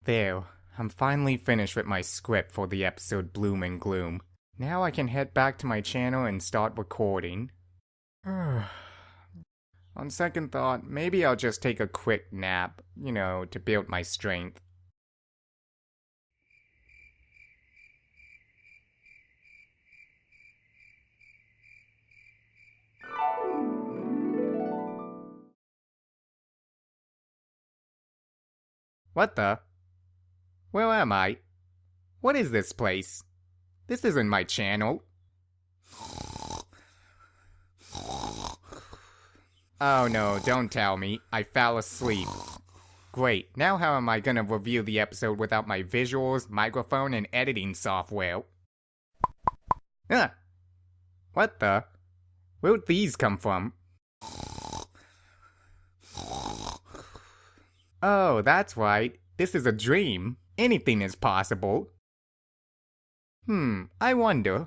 There, I'm finally finished with my script for the episode Bloom and Gloom. Now I can head back to my channel and start recording. On second thought, maybe I'll just take a quick nap, to build my strength. What the? Where am I? What is this place? This isn't my channel. Oh no, don't tell me. I fell asleep. Great, now how am I gonna review the episode without my visuals, microphone, and editing software? What the? Where'd these come from? Oh, that's right. This is a dream. Anything is possible. I wonder.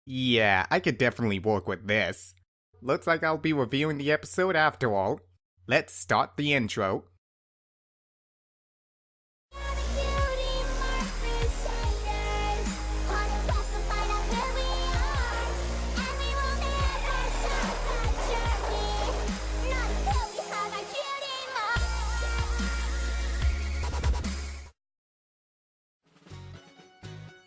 Yeah, I could definitely work with this. Looks like I'll be reviewing the episode after all. Let's start the intro.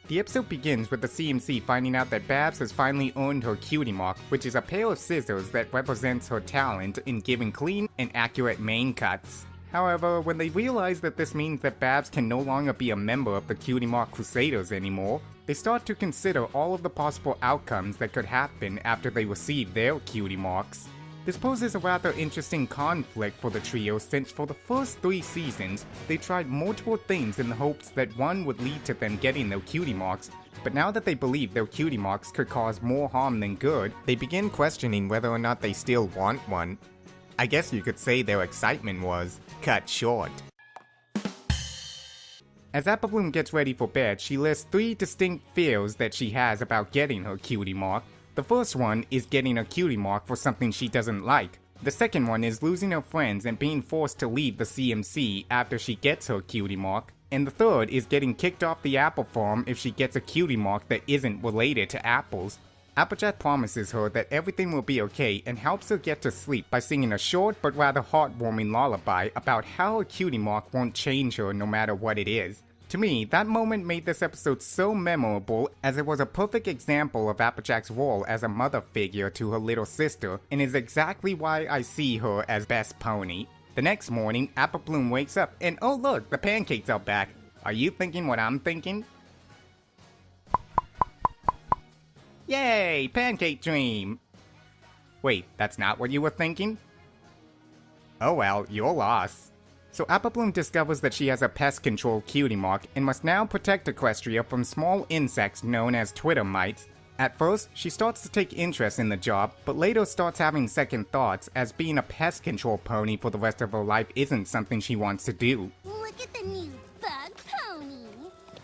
The episode begins with the CMC finding out that Babs has finally earned her Cutie Mark, which is a pair of scissors that represents her talent in giving clean and accurate main cuts. However, when they realize that this means that Babs can no longer be a member of the Cutie Mark Crusaders anymore, they start to consider all of the possible outcomes that could happen after they receive their Cutie Marks. This poses a rather interesting conflict for the trio since for the first 3 seasons, they tried multiple things in the hopes that one would lead to them getting their Cutie Marks, but now that they believe their Cutie Marks could cause more harm than good, they begin questioning whether or not they still want one. I guess you could say their excitement was cut short. As Apple Bloom gets ready for bed, she lists 3 distinct fears that she has about getting her Cutie Mark. The first one is getting a Cutie Mark for something she doesn't like. The second one is losing her friends and being forced to leave the CMC after she gets her Cutie Mark. And the third is getting kicked off the Apple farm if she gets a Cutie Mark that isn't related to apples. Applejack promises her that everything will be okay and helps her get to sleep by singing a short but rather heartwarming lullaby about how a Cutie Mark won't change her no matter what it is. To me, that moment made this episode so memorable as it was a perfect example of Applejack's role as a mother figure to her little sister and is exactly why I see her as baschfire. The next morning, Apple Bloom wakes up and oh look, the pancakes are back. Are you thinking what I'm thinking? Yay, pancake dream! Wait, that's not what you were thinking? Oh well, you're lost. So Apple Bloom discovers that she has a pest control Cutie Mark and must now protect Equestria from small insects known as Twitter mites. At first, she starts to take interest in the job, but later starts having second thoughts as being a pest control pony for the rest of her life isn't something she wants to do. Look at the new bug pony!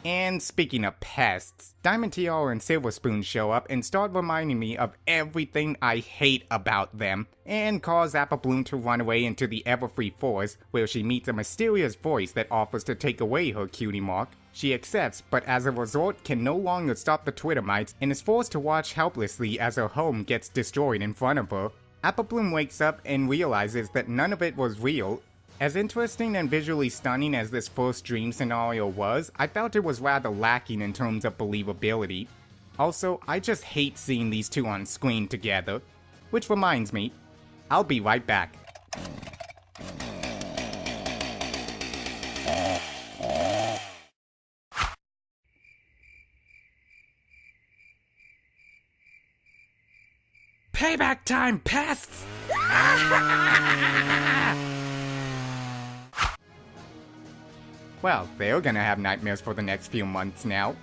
And speaking of pests, Diamond Tiara and Silver Spoon show up and start reminding me of everything I hate about them, and cause Apple Bloom to run away into the Everfree Forest, where she meets a mysterious voice that offers to take away her Cutie Mark. She accepts, but as a result can no longer stop the Twitter mites and is forced to watch helplessly as her home gets destroyed in front of her. Apple Bloom wakes up and realizes that none of it was real. As interesting and visually stunning as this first dream scenario was, I felt it was rather lacking in terms of believability. Also, I just hate seeing these two on screen together. Which reminds me, I'll be right back. Payback time, pests! Well, they're gonna have nightmares for the next few months now.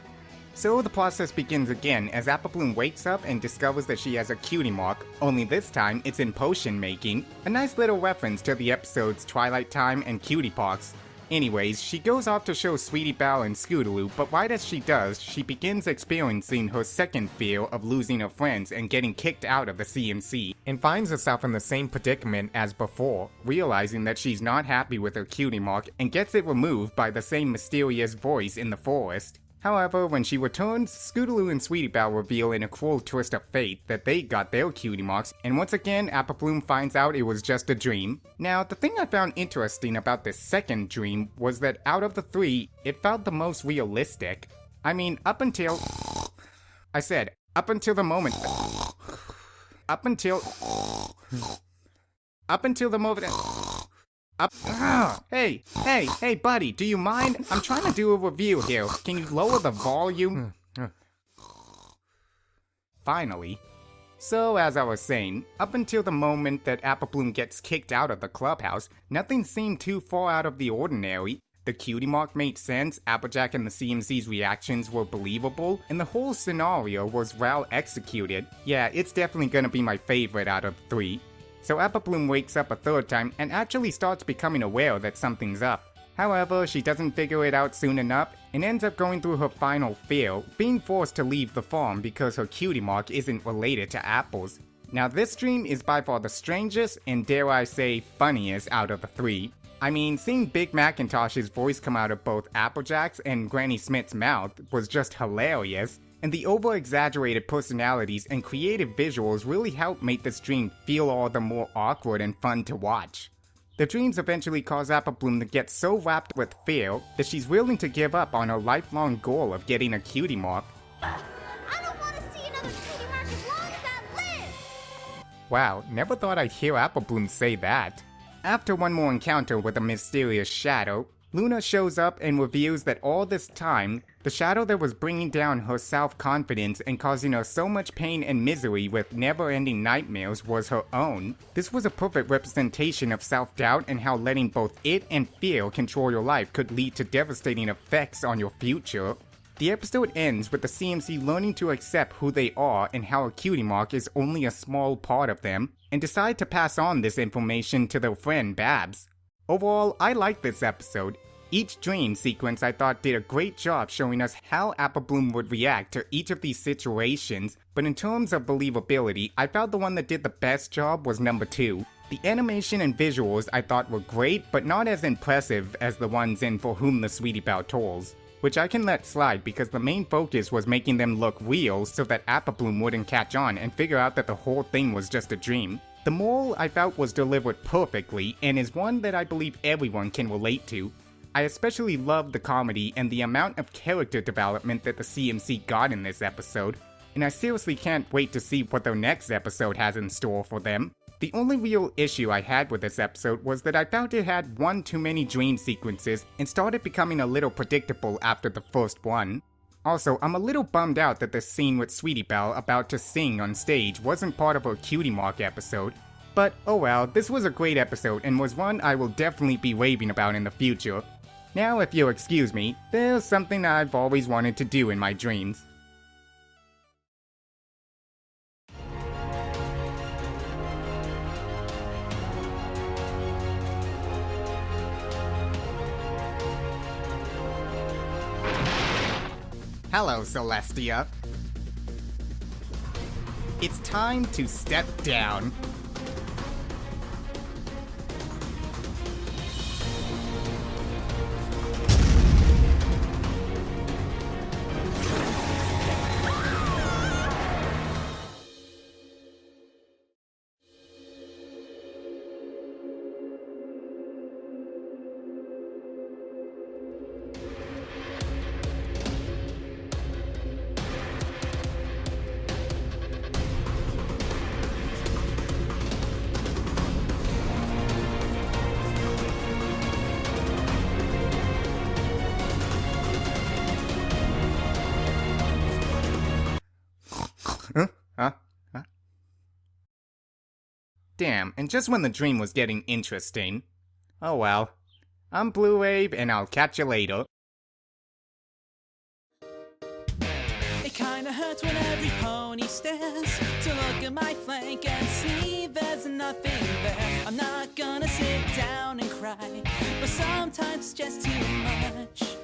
So the process begins again as Apple Bloom wakes up and discovers that she has a Cutie Mark, only this time it's in potion making. A nice little reference to the episodes Twilight Time and Cutie Pox. Anyways, she goes off to show Sweetie Belle and Scootaloo, but right as she does, she begins experiencing her second fear of losing her friends and getting kicked out of the CMC, and finds herself in the same predicament as before, realizing that she's not happy with her Cutie Mark and gets it removed by the same mysterious voice in the forest. However, when she returns, Scootaloo and Sweetie Belle reveal in a cruel twist of fate that they got their Cutie Marks, and once again, Apple Bloom finds out it was just a dream. Now, the thing I found interesting about this second dream was that out of the three, it felt the most realistic. I mean, up until the moment... Up until the moment... Hey, buddy, do you mind? I'm trying to do a review here. Can you lower the volume? Finally. So, as I was saying, up until the moment that Apple Bloom gets kicked out of the clubhouse, nothing seemed too far out of the ordinary. The Cutie Mark made sense, Applejack and the CMC's reactions were believable, and the whole scenario was well executed. Yeah, it's definitely gonna be my favorite out of three. So Apple Bloom wakes up a third time and actually starts becoming aware that something's up. However, she doesn't figure it out soon enough and ends up going through her final fear, being forced to leave the farm because her Cutie Mark isn't related to apples. Now this dream is by far the strangest and dare I say funniest out of the three. I mean, seeing Big Macintosh's voice come out of both Applejack's and Granny Smith's mouth was just hilarious. And the over-exaggerated personalities and creative visuals really helped make this dream feel all the more awkward and fun to watch. The dreams eventually cause Apple Bloom to get so wrapped with fear that she's willing to give up on her lifelong goal of getting a Cutie Mark. I don't want to see another Cutie Mark as long as I live! Wow, never thought I'd hear Apple Bloom say that. After one more encounter with a mysterious shadow, Luna shows up and reveals that all this time, the shadow that was bringing down her self-confidence and causing her so much pain and misery with never-ending nightmares was her own. This was a perfect representation of self-doubt and how letting both it and fear control your life could lead to devastating effects on your future. The episode ends with the CMC learning to accept who they are and how a Cutie Mark is only a small part of them, and decide to pass on this information to their friend Babs. Overall, I liked this episode. Each dream sequence I thought did a great job showing us how Apple Bloom would react to each of these situations, but in terms of believability, I felt the one that did the best job was number 2. The animation and visuals I thought were great, but not as impressive as the ones in For Whom the Sweetie Belle Tolls, which I can let slide because the main focus was making them look real so that Apple Bloom wouldn't catch on and figure out that the whole thing was just a dream. The moral I felt was delivered perfectly and is one that I believe everyone can relate to. I especially loved the comedy and the amount of character development that the CMC got in this episode, and I seriously can't wait to see what their next episode has in store for them. The only real issue I had with this episode was that I felt it had one too many dream sequences and started becoming a little predictable after the first one. Also, I'm a little bummed out that the scene with Sweetie Belle about to sing on stage wasn't part of her Cutie Mark episode. But oh well, this was a great episode and was one I will definitely be raving about in the future. Now, if you'll excuse me, there's something I've always wanted to do in my dreams. Hello, Celestia. It's time to step down. Damn, and just when the dream was getting interesting. Oh well. I'm Blue Rave, and I'll catch you later. It kinda hurts when every pony stares to look at my flank and see there's nothing there. I'm not gonna sit down and cry. right, but sometimes it's just too much.